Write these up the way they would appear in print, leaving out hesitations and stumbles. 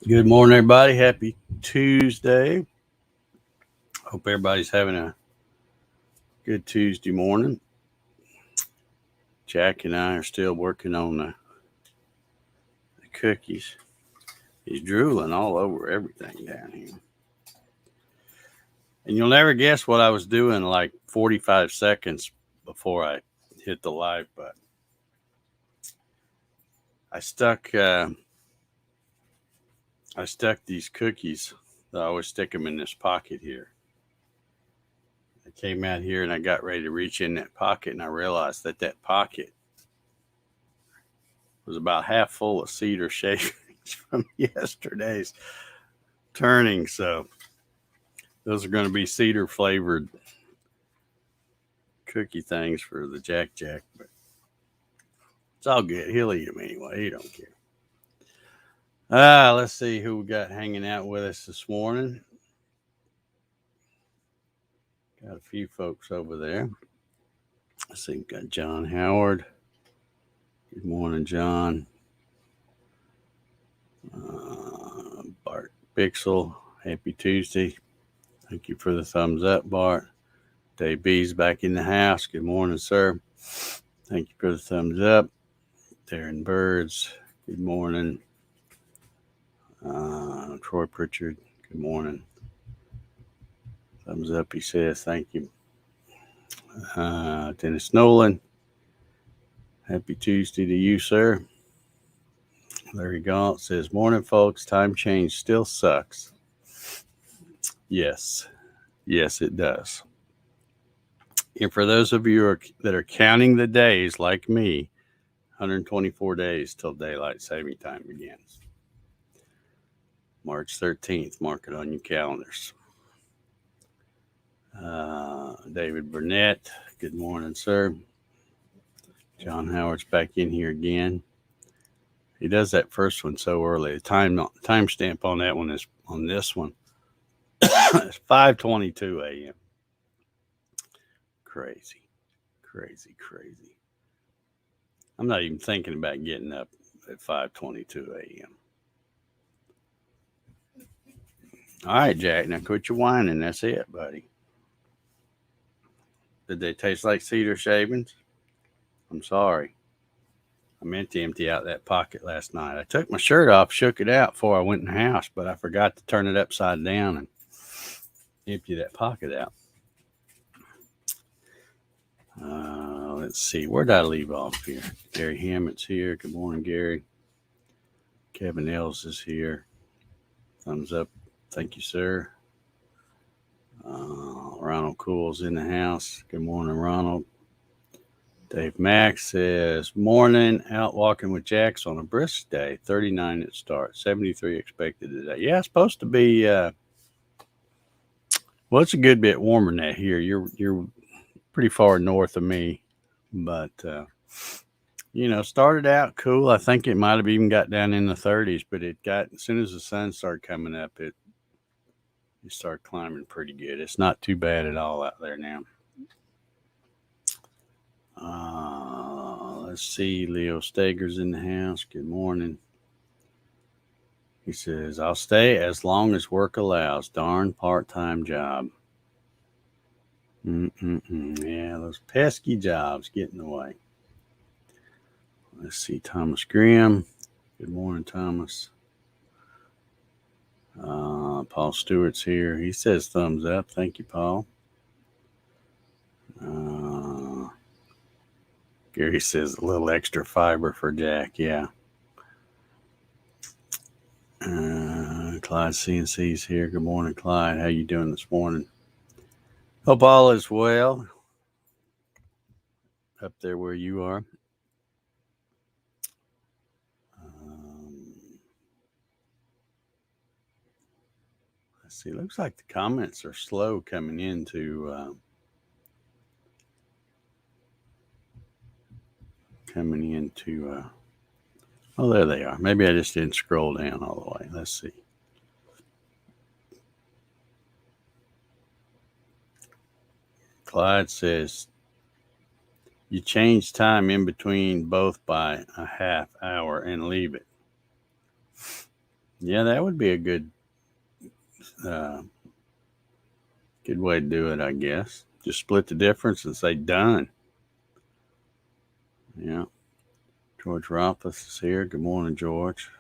Good morning, everybody. Happy Tuesday. Hope everybody's having a good Tuesday morning. Jack and I are still working on the cookies. He's drooling all over everything down here. And you'll never guess what I was doing like 45 seconds before I hit the live button. I stuck these cookies. I always stick them in this pocket here. I came out here and I got ready to reach in that pocket, and I realized that pocket was about half full of cedar shavings from yesterday's turning. So those are going to be cedar flavored cookie things for the Jack, but it's all good. He'll eat them anyway. He don't care. Let's see who we got hanging out with us this morning. Got a few folks over there. Let's see, we've got John Howard. Good morning, John. Bart Bixel, happy Tuesday. Thank you for the thumbs up, Bart. Dave B's back in the house. Good morning, sir. Thank you for the thumbs up. Darren Birds, good morning. Troy Pritchard, good morning. Thumbs up, he says. Thank you. Dennis Nolan, happy Tuesday to you, sir. Larry Gaunt says, morning, folks. Time change still sucks. Yes, it does. And for those of you that are counting the days like me, 124 days till daylight saving time begins. March 13th, mark it on your calendars. David Burnett, good morning, sir. John Howard's back in here again. He does that first one so early. The time stamp on that one is on this one. It's 5:22 a.m. Crazy. I'm not even thinking about getting up at 5:22 a.m. All right, Jack. Now quit your whining. That's it, buddy. Did they taste like cedar shavings? I'm sorry. I meant to empty out that pocket last night. I took my shirt off, shook it out before I went in the house, but I forgot to turn it upside down and empty that pocket out. Let's see. Where did I leave off here? Gary Hammett's here. Good morning, Gary. Kevin Ells is here. Thumbs up. Thank you, sir. Ronald Cool's in the house. Good morning, Ronald. Dave Mack says, morning, out walking with Jax on a brisk day. 39 at start, 73 expected today. Yeah, it's supposed to be, well, it's a good bit warmer than that here. You're pretty far north of me, but, started out cool. I think it might have even got down in the 30s, but as soon as the sun started coming up, it started climbing pretty good. It's not too bad at all out there now. Let's see. Leo Steger's in the house. Good morning. He says, I'll stay as long as work allows. Darn part-time job. Yeah, those pesky jobs get in the way. Let's see. Thomas Graham. Good morning, Thomas. Paul Stewart's here. He says thumbs up. Thank you, Paul. Gary says a little extra fiber for Jack. Yeah. Clyde CNC's here. Good morning, Clyde. How you doing this morning? Hope all is well up there where you are. Let's see. Looks like the comments are slow coming into oh, there they are. Maybe I just didn't scroll down all the way. Let's see. Clyde says, you change time in between both by a half hour and leave it. Yeah, that would be a uh, good way to do it, I guess. Just split the difference and say done. Yeah. George Rothfuss is here. Good morning, George.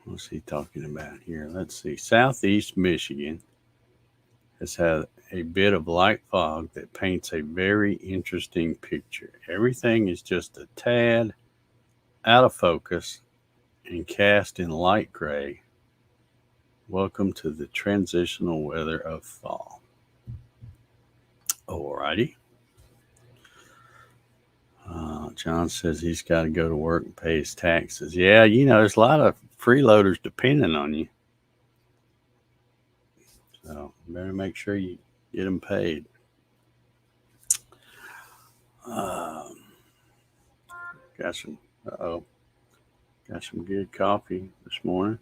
What's he talking about here? Let's see. Southeast Michigan has had a bit of light fog that paints a very interesting picture. Everything is just a tad out of focus and cast in light gray. Welcome to the transitional weather of fall. Alrighty. John says he's got to go to work and pay his taxes. Yeah, there's a lot of freeloaders depending on you. So better make sure you get them paid. Got some. Got some good coffee this morning.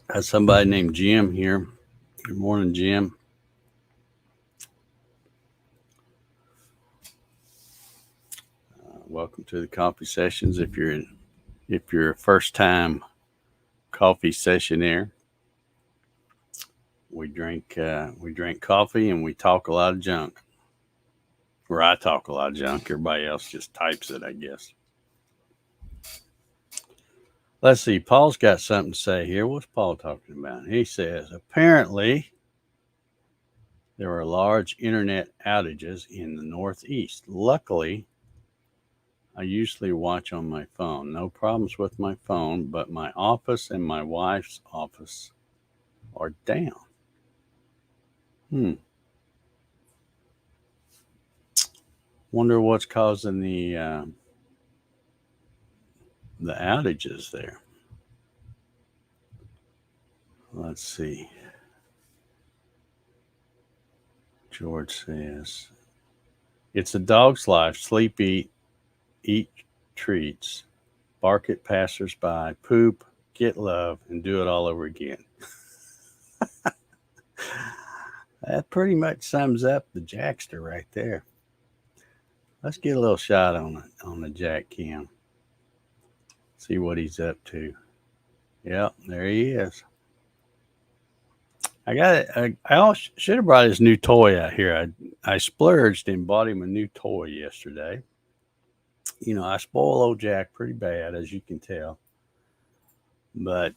Got somebody named Jim here. Good morning, Jim. Welcome to the coffee sessions. If you're a first time coffee sessionaire, we drink coffee and we talk a lot of junk. Or I talk a lot of junk. Everybody else just types it, I guess. Let's see. Paul's got something to say here. What's Paul talking about? He says, apparently there are large internet outages in the Northeast. Luckily, I usually watch on my phone. No problems with my phone, but my office and my wife's office are down. Wonder what's causing the outages there. Let's see. George says, it's a dog's life. Sleep, eat treats, bark at passersby, poop, get love, and do it all over again. That pretty much sums up the Jackster right there. Let's get a little shot on the Jack Cam. See what he's up to. Yep, there he is. I got it. I should have brought his new toy out here. I splurged and bought him a new toy yesterday. I spoil old Jack pretty bad, as you can tell. But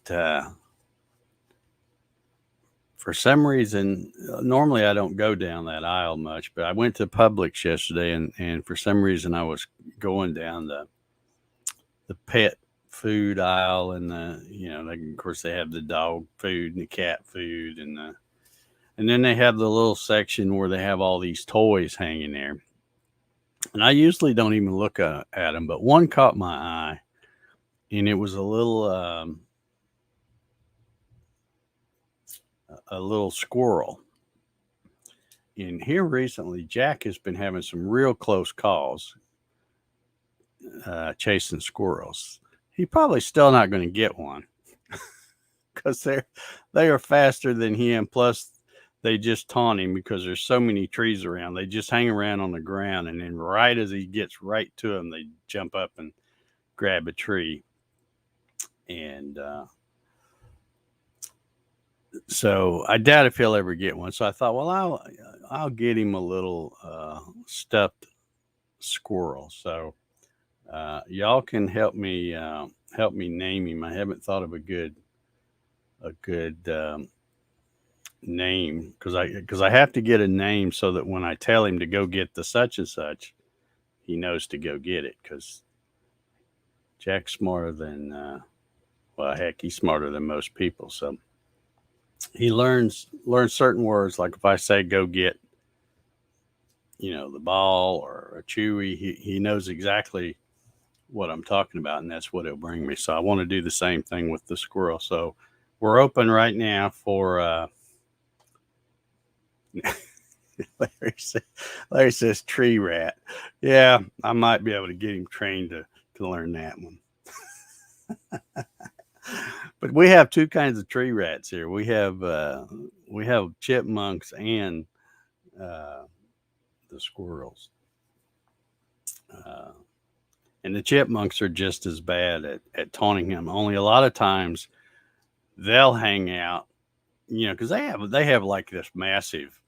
for some reason, normally I don't go down that aisle much, but I went to Publix yesterday, and for some reason I was going down the pet food aisle, and of course they have the dog food and the cat food, and then they have the little section where they have all these toys hanging there. And I usually don't even look at them, but one caught my eye, and it was a little squirrel. And here recently, Jack has been having some real close calls chasing squirrels. He's probably still not going to get one because they are faster than him. Plus, they just taunt him because there's so many trees around. They just hang around on the ground, and then right as he gets right to them, they jump up and grab a tree. And so I doubt if he'll ever get one. So I thought, well, I'll get him a little stuffed squirrel. So y'all can help me name him. I haven't thought of a good name because I have to get a name so that when I tell him to go get the such and such, he knows to go get it. Because Jack's smarter than heck, he's smarter than most people. So he learns certain words. Like if I say go get the ball or a chewy, he knows exactly what I'm talking about, and that's what he'll bring me. So I want to do the same thing with the squirrel. So we're open right now for Larry says tree rat. Yeah, I might be able to get him trained to learn that one. But we have two kinds of tree rats here. We have chipmunks and the squirrels. And the chipmunks are just as bad at taunting him. Only a lot of times they'll hang out, because they have like this massive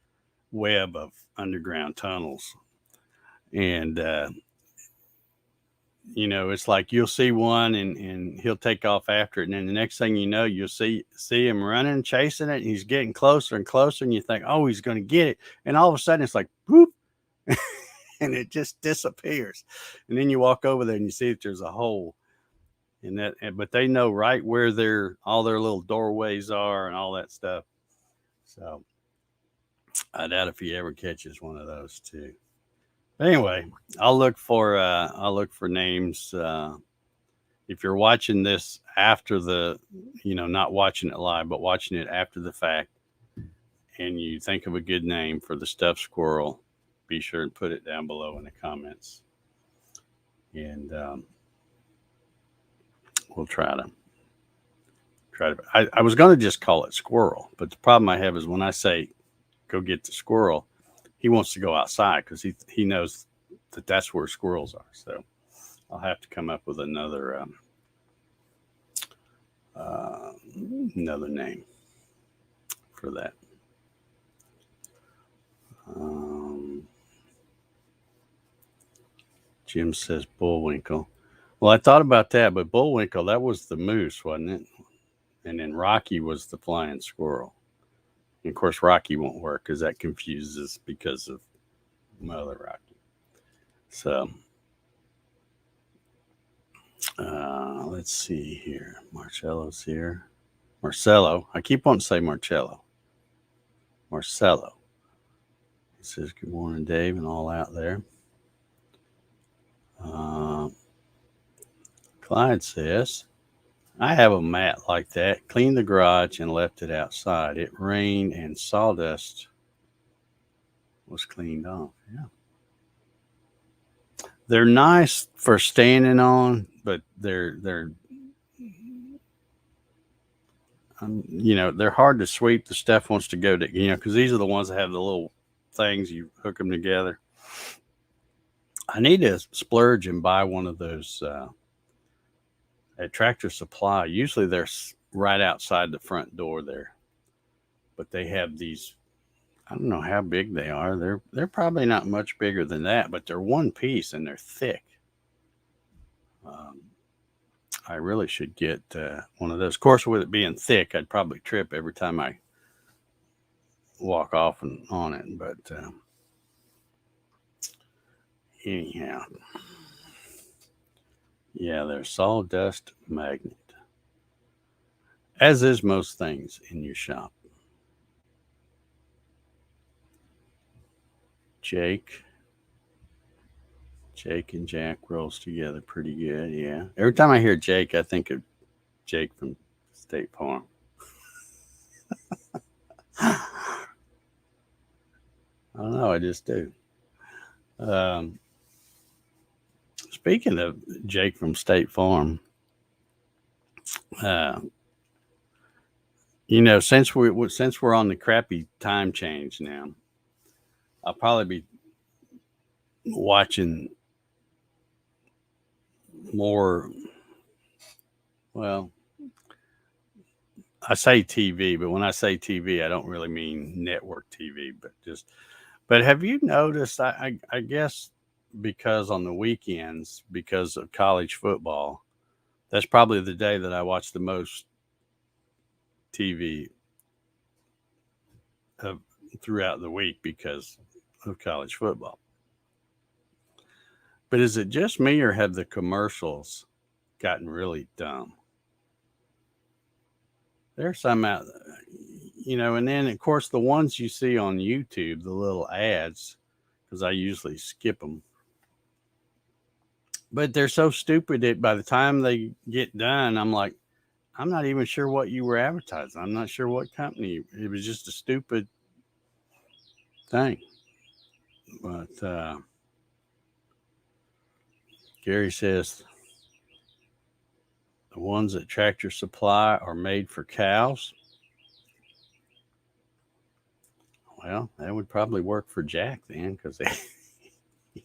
web of underground tunnels, and it's like you'll see one and he'll take off after it, and then the next thing you know, you'll see him running, chasing it, and he's getting closer and closer, and you think, oh, he's going to get it, and all of a sudden it's like, whoop, and it just disappears, and then you walk over there and you see that there's a hole. But they know right where all their little doorways are and all that stuff. So I doubt if he ever catches one of those too. But anyway, I'll look for names. If you're watching this after not watching it live, but watching it after the fact, and you think of a good name for the stuffed squirrel, be sure and put it down below in the comments. And we'll try to. I was going to just call it squirrel, but the problem I have is when I say go get the squirrel, he wants to go outside because he knows that that's where squirrels are. So I'll have to come up with another name for that. Jim says Bullwinkle. Well, I thought about that, but Bullwinkle, that was the moose, wasn't it? And then Rocky was the flying squirrel. And of course, Rocky won't work because that confuses because of Mother Rocky. So, let's see here. Marcello's here. Marcello. I keep wanting to say Marcello. Marcello. He says, good morning, Dave, and all out there. Clyde says, I have a mat like that. Cleaned the garage and left it outside. It rained and sawdust was cleaned off. Yeah. They're nice for standing on, but they're hard to sweep. The stuff wants to go to, because these are the ones that have the little things, you hook them together. I need to splurge and buy one of those at Tractor Supply. Usually they're right outside the front door there, but they have these. I don't know how big they are. They're probably not much bigger than that, but they're one piece and they're thick. I really should get one of those. Of course, with it being thick, I'd probably trip every time I walk off and on it. But anyhow, yeah, they're sawdust magnet, as is most things in your shop. Jake and Jack rolls together pretty good, yeah. Every time I hear Jake, I think of Jake from State Farm. I don't know, I just do. Speaking of Jake from State Farm, since we're on the crappy time change now, I'll probably be watching more. Well, I say TV, but when I say TV, I don't really mean network TV, but have you noticed, I guess because on the weekends, because of college football, that's probably the day that I watch the most TV throughout the week because of college football. But is it just me, or have the commercials gotten really dumb? There's some out, and then of course the ones you see on YouTube, the little ads, because I usually skip them. But they're so stupid that by the time they get done, I'm like, I'm not even sure what you were advertising. I'm not sure what company. It was just a stupid thing. But Gary says the ones at Tractor Supply are made for cows. Well, that would probably work for Jack then, because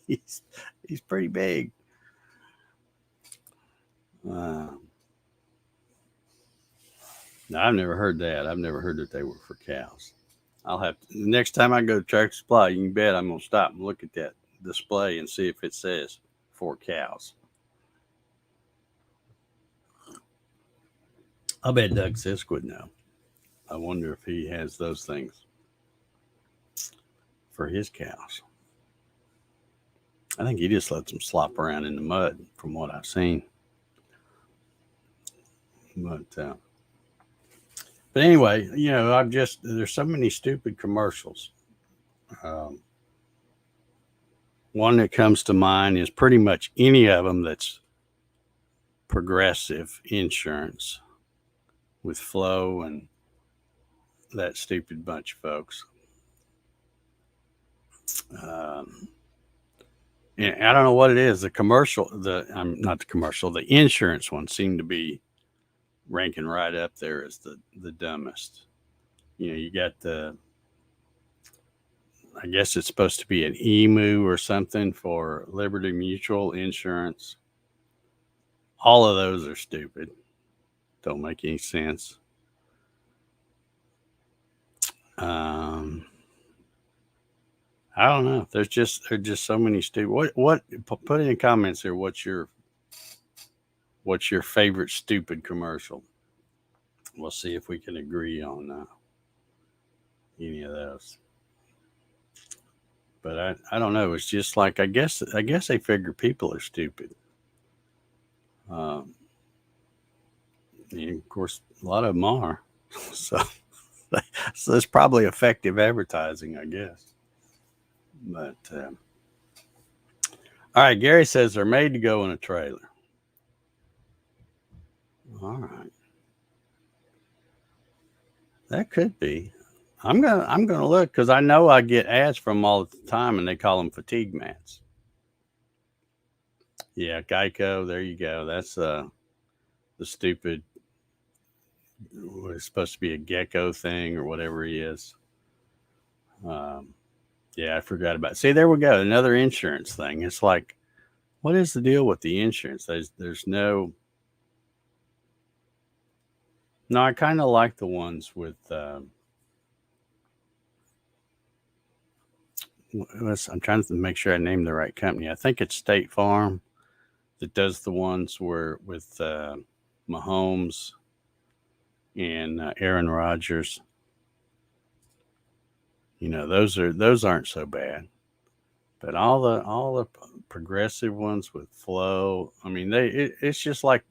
he's pretty big. No, I've never heard that. I've never heard that they were for cows. I'll have to, the next time I go to Tractor Supply, you can bet I'm gonna stop and look at that display and see if it says for cows. I bet Doug Sisk would know. I wonder if he has those things for his cows. I think he just lets them slop around in the mud, from what I've seen. But anyway, there's so many stupid commercials. Um, one that comes to mind is pretty much any of them that's Progressive Insurance with Flo and that stupid bunch of folks. Um, and I don't know what it is. The commercial, not the commercial, the insurance one seemed to be ranking right up there as the dumbest. You got I guess it's supposed to be an emu or something for Liberty Mutual Insurance. All of those are stupid. Don't make any sense. I don't know. There's just so many stupid. What? Put in the comments here. What's your favorite stupid commercial? We'll see if we can agree on any of those. But I don't know. It's just like I guess they figure people are stupid. And of course, a lot of them are. So it's probably effective advertising, I guess. But all right, Gary says they're made to go in a trailer. All right, that could be. I'm gonna look because I know I get ads from them all the time, and they call them fatigue mats. Yeah, Geico. There you go. That's the stupid. It's supposed to be a gecko thing or whatever he is. Yeah, I forgot about it. See, there we go. Another insurance thing. It's like, what is the deal with the insurance? There's no. No, I kind of like the ones with. I'm trying to make sure I name the right company. I think it's State Farm that does the ones where with Mahomes and Aaron Rodgers. Those aren't so bad, but all the progressive ones with Flo. I mean, it's just like,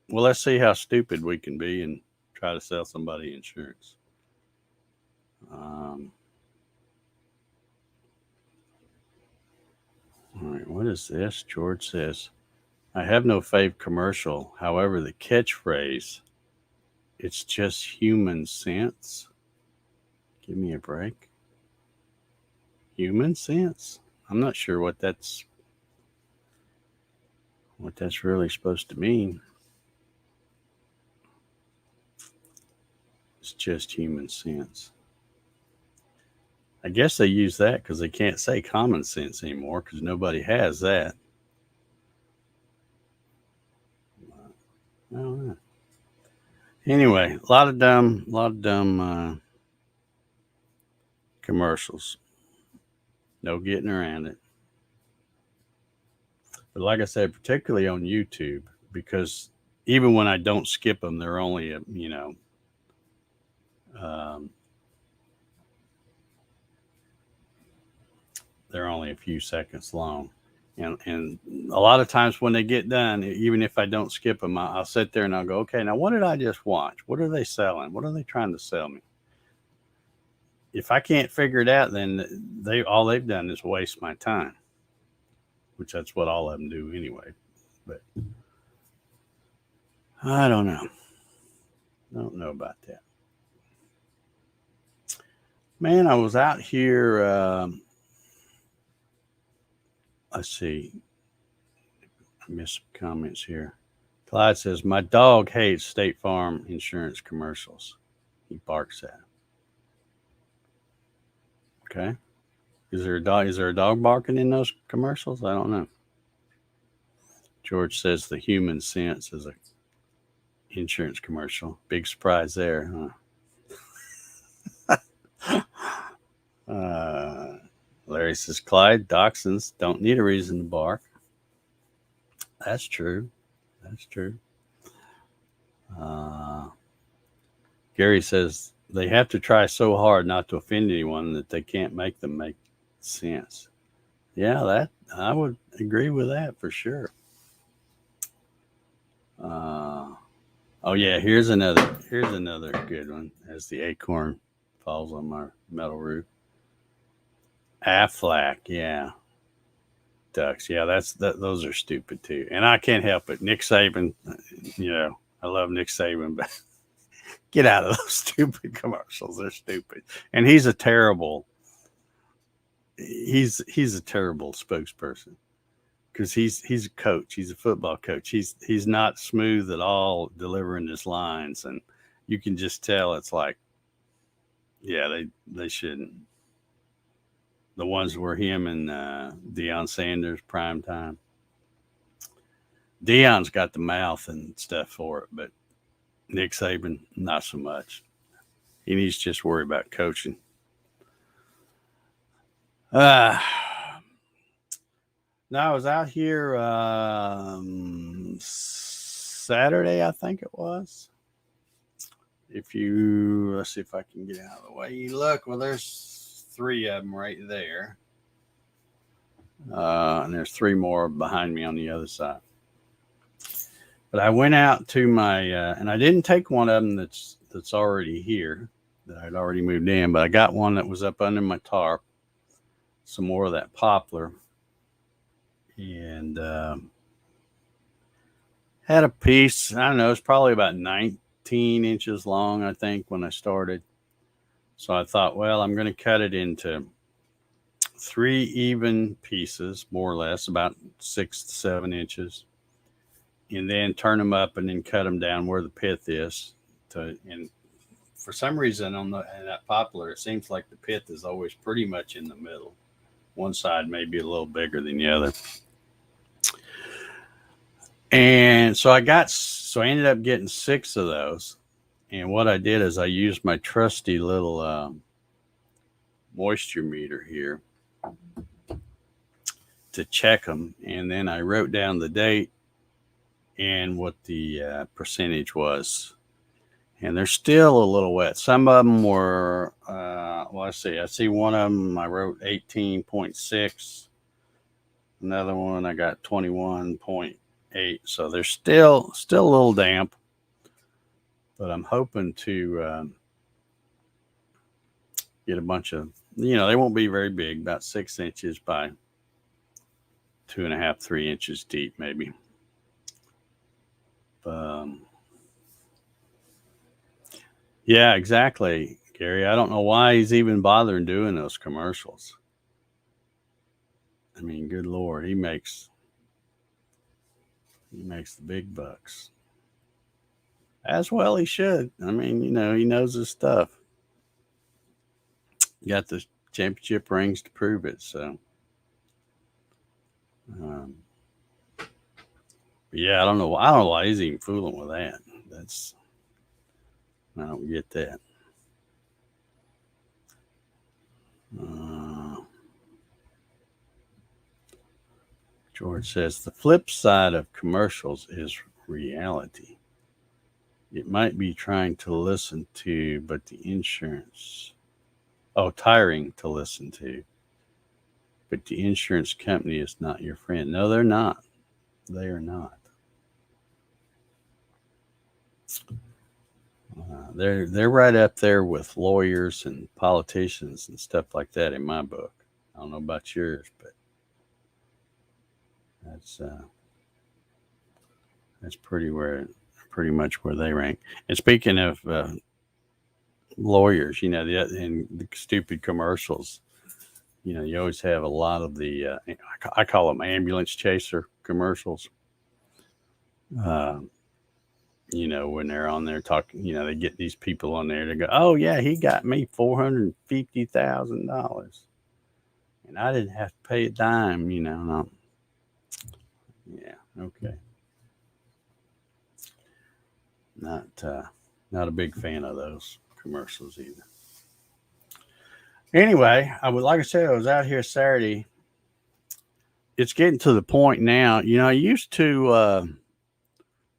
well, let's see how stupid we can be and try to sell somebody insurance. All right, what is this? George says, I have no fave commercial. However, the catchphrase, it's just human sense. Give me a break. Human sense? I'm not sure what that's really supposed to mean. It's just human sense. I guess they use that because they can't say common sense anymore because nobody has that. I don't know. Anyway, a lot of dumb commercials. No getting around it. But like I said, particularly on YouTube, because even when I don't skip them, they're only they're only a few seconds long. And a lot of times when they get done, even if I don't skip them, I'll sit there and I'll go, okay, now what did I just watch? What are they selling? What are they trying to sell me? If I can't figure it out, then all they've done is waste my time, which that's what all of them do anyway. But I don't know. I don't know about that. Man, I was out here. Let's see. I missed some comments here. Clyde says, my dog hates State Farm insurance commercials. He barks at. Okay. Is there a dog barking in those commercials? I don't know. George says the human sense is a insurance commercial. Big surprise there, huh? Larry says Clyde dachshunds don't need a reason to bark. That's true. That's true. Gary says they have to try so hard not to offend anyone that they can't make them make sense. Yeah, that I would agree with that for sure. Oh yeah, here's another good one. As the acorn falls on my metal roof. Aflac, yeah. Ducks, yeah. Those are stupid too, and I can't help it. Nick Saban, I love Nick Saban, but get out of those stupid commercials. They're stupid, and he's a terrible spokesperson because he's a coach. He's a football coach. He's not smooth at all delivering his lines, and you can just tell it's like, yeah, they shouldn't. The ones were him and Deion Sanders prime time. Deion's got the mouth and stuff for it, but Nick Saban not so much. He needs to just worry about coaching. Now I was out here Saturday, I think it was. Let's see if I can get out of the way. You look, well, there's 3 of them right there. And there's 3 more behind me on the other side. But I went out to my, and I didn't take one of them that's already here, that I'd already moved in, but I got one that was up under my tarp, some more of that poplar, and had a piece, I don't know, it's probably about 19 inches long, I think, when I started. So I thought, well, I'm going to cut it into 3 even pieces, more or less, about 6 to 7 inches, and then turn them up and then cut them down where the pith is. And for some reason in that poplar, it seems like the pith is always pretty much in the middle. One side may be a little bigger than the other. And so I ended up getting 6 of those. And what I did is I used my trusty little moisture meter here to check them. And then I wrote down the date and what the percentage was. And they're still a little wet. Some of them were, I see one of them, I wrote 18.6. Another one, I got 21.8. So they're still a little damp. But I'm hoping to get a bunch of, they won't be very big, about 6 inches by 2.5, 3 inches deep, maybe. Yeah, exactly, Gary. I don't know why he's even bothering doing those commercials. I mean, good Lord, he makes the big bucks. As well he should. I mean, he knows his stuff. Got the championship rings to prove it, so. Yeah, I don't know why he's even fooling with that. I don't get that. George says the flip side of commercials is reality. It might be trying to listen to, but the insurance, tiring to listen to, but the insurance company is not your friend. No, they're not. They are not. They're right up there with lawyers and politicians and stuff like that in my book. I don't know about yours, but that's pretty much where they rank. And speaking of lawyers, in the stupid commercials, you always have a lot of the I call them ambulance chaser commercials. When they're on there talking, they get these people on there to go, oh yeah, he got me $450,000, and I didn't have to pay a dime. Yeah, Okay. Not a big fan of those commercials either. Anyway, like I said, I was out here Saturday. It's getting to the point now. I used to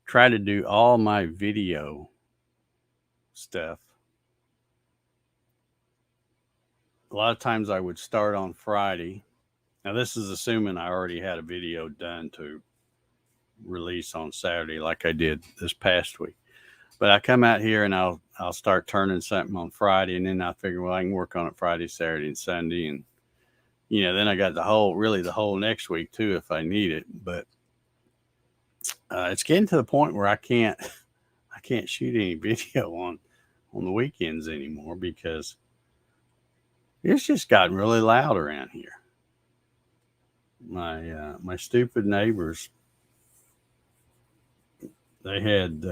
try to do all my video stuff. A lot of times I would start on Friday. Now, this is assuming I already had a video done to release on Saturday, like I did this past week. But I come out here and I'll start turning something on Friday, and then I figure, well, I can work on it Friday, Saturday, and Sunday, and then I got the whole next week too if I need it. But it's getting to the point where I can't shoot any video on the weekends anymore because it's just gotten really loud around here. My stupid neighbors, they had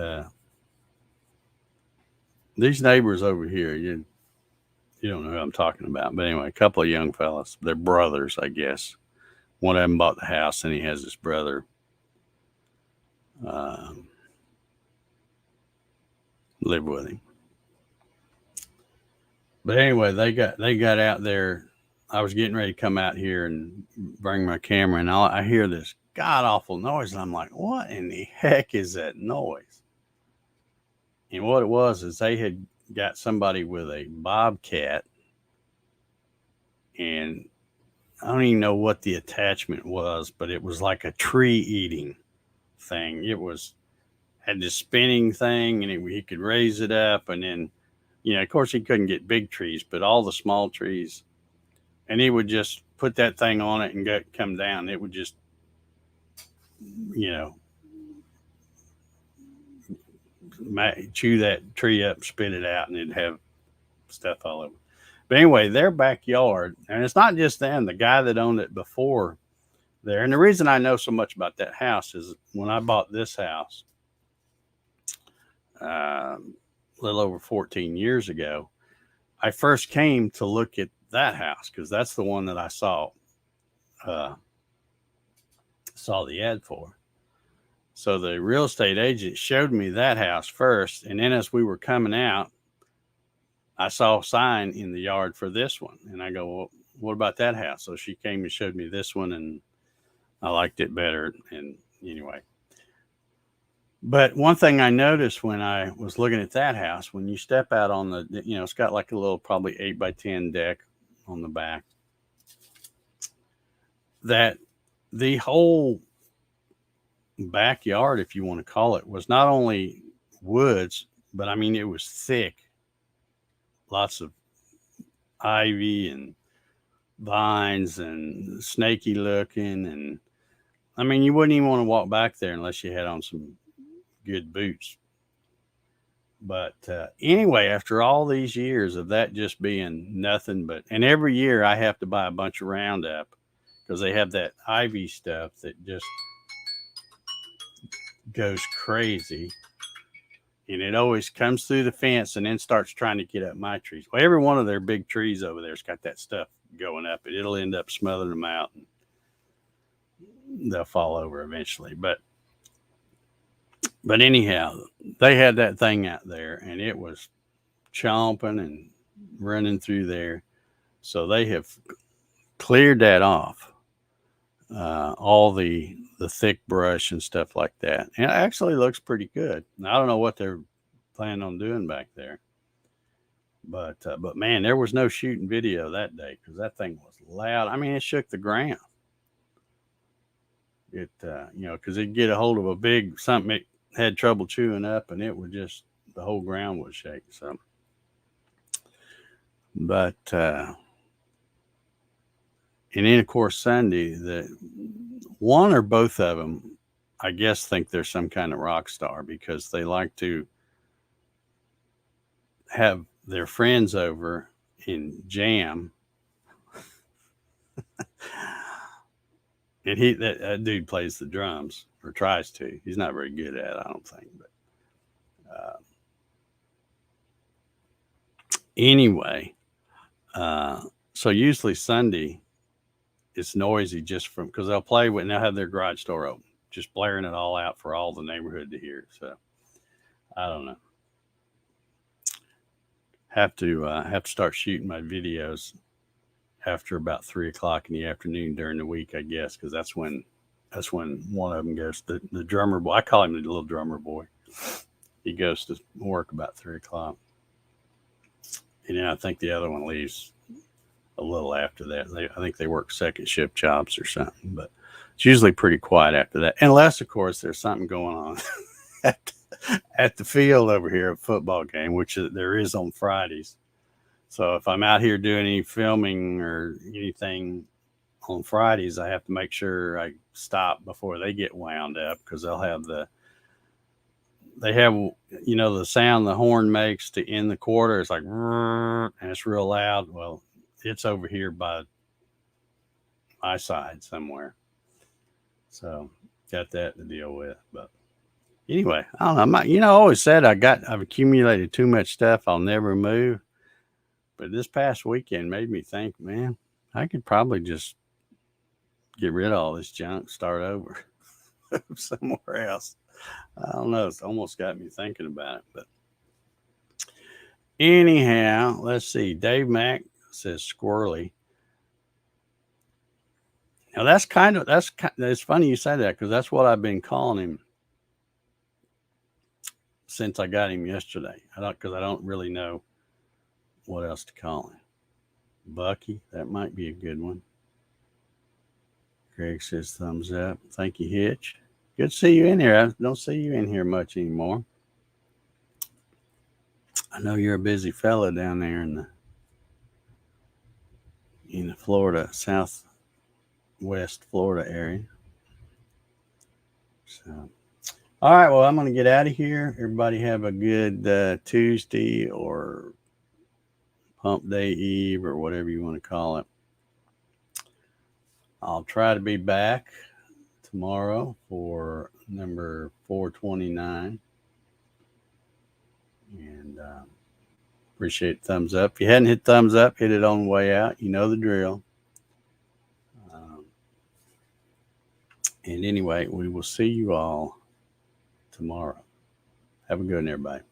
these neighbors over here. You don't know who I'm talking about, but anyway, a couple of young fellas. They're brothers, I guess. One of them bought the house, and he has his brother live with him. But anyway, they got out there. I was getting ready to come out here and bring my camera, and I hear this god awful noise, and I'm like, "What in the heck is that noise?" And what it was is they had got somebody with a bobcat, and I don't even know what the attachment was, but it was like a tree eating thing. It had this spinning thing, and he could raise it up, and then, of course he couldn't get big trees, but all the small trees, and he would just put that thing on it and come down. It would just, chew that tree up, spit it out, and it'd have stuff all over. But anyway, their backyard, and it's not just them, the guy that owned it before there. And the reason I know so much about that house is when I bought this house a little over 14 years ago, I first came to look at that house because that's the one that I saw the ad for. So the real estate agent showed me that house first, and then as we were coming out, I saw a sign in the yard for this one, and I go, "Well, what about that house?" So she came and showed me this one, and I liked it better. And anyway, but one thing I noticed when I was looking at that house, when you step out on the, it's got like a little probably 8x10 deck on the back, that the whole backyard, if you want to call it, was not only woods, but I mean, it was thick, lots of ivy and vines and snaky looking. And I mean, you wouldn't even want to walk back there unless you had on some good boots. But anyway, after all these years of that just being nothing but, and every year I have to buy a bunch of Roundup because they have that ivy stuff that just goes crazy, and it always comes through the fence and then starts trying to get up my trees. Well, every one of their big trees over there's got that stuff going up. It'll end up smothering them out, and they'll fall over eventually. But anyhow, they had that thing out there, and it was chomping and running through there. So they have cleared that off, all the thick brush and stuff like that. And it actually looks pretty good. I don't know what they're planning on doing back there. But man, there was no shooting video that day because that thing was loud. I mean, it shook the ground. It, because it'd get a hold of a big something it had trouble chewing up, and it would just, the whole ground would shake. So, but, and then of course Sunday, the one or both of them, I guess, think they're some kind of rock star because they like to have their friends over and jam. And that dude plays the drums, or tries to. He's not very good at it, I don't think. But anyway, so usually Sunday it's noisy just from because they'll play with, and they'll have their garage door open, just blaring it all out for all the neighborhood to hear. So I don't know. Have to start shooting my videos after about 3 o'clock in the afternoon during the week, I guess, because that's when one of them goes. The drummer boy, I call him the little drummer boy. He goes to work about 3 o'clock. And I think the other one leaves a little after that. I think they work second shift jobs or something, but it's usually pretty quiet after that. Unless, of course, there's something going on at the field over here, a football game, which there is on Fridays. So if I'm out here doing any filming or anything on Fridays, I have to make sure I stop before they get wound up, because they have the sound the horn makes to end the quarter. It's like, and it's real loud. Well, it's over here by my side somewhere. So got that to deal with. But anyway, I don't know. I always said I've accumulated too much stuff. I'll never move. But this past weekend made me think, man, I could probably just get rid of all this junk, start over somewhere else. I don't know. It's almost got me thinking about it. But anyhow, let's see. Dave Mack says squirrely. Now it's funny you say that, because that's what I've been calling him since I got him yesterday. Because I don't really know what else to call him. Bucky, that might be a good one. Greg says thumbs up. Thank you, Hitch. Good to see you in here. I don't see you in here much anymore. I know you're a busy fella down there in the Florida, southwest Florida area. So, all right. Well, I'm going to get out of here. Everybody have a good Tuesday or Pump Day Eve or whatever you want to call it. I'll try to be back tomorrow for number 429. And appreciate thumbs up. If you hadn't hit thumbs up, hit it on the way out. You know the drill. And anyway, we will see you all tomorrow. Have a good one, everybody.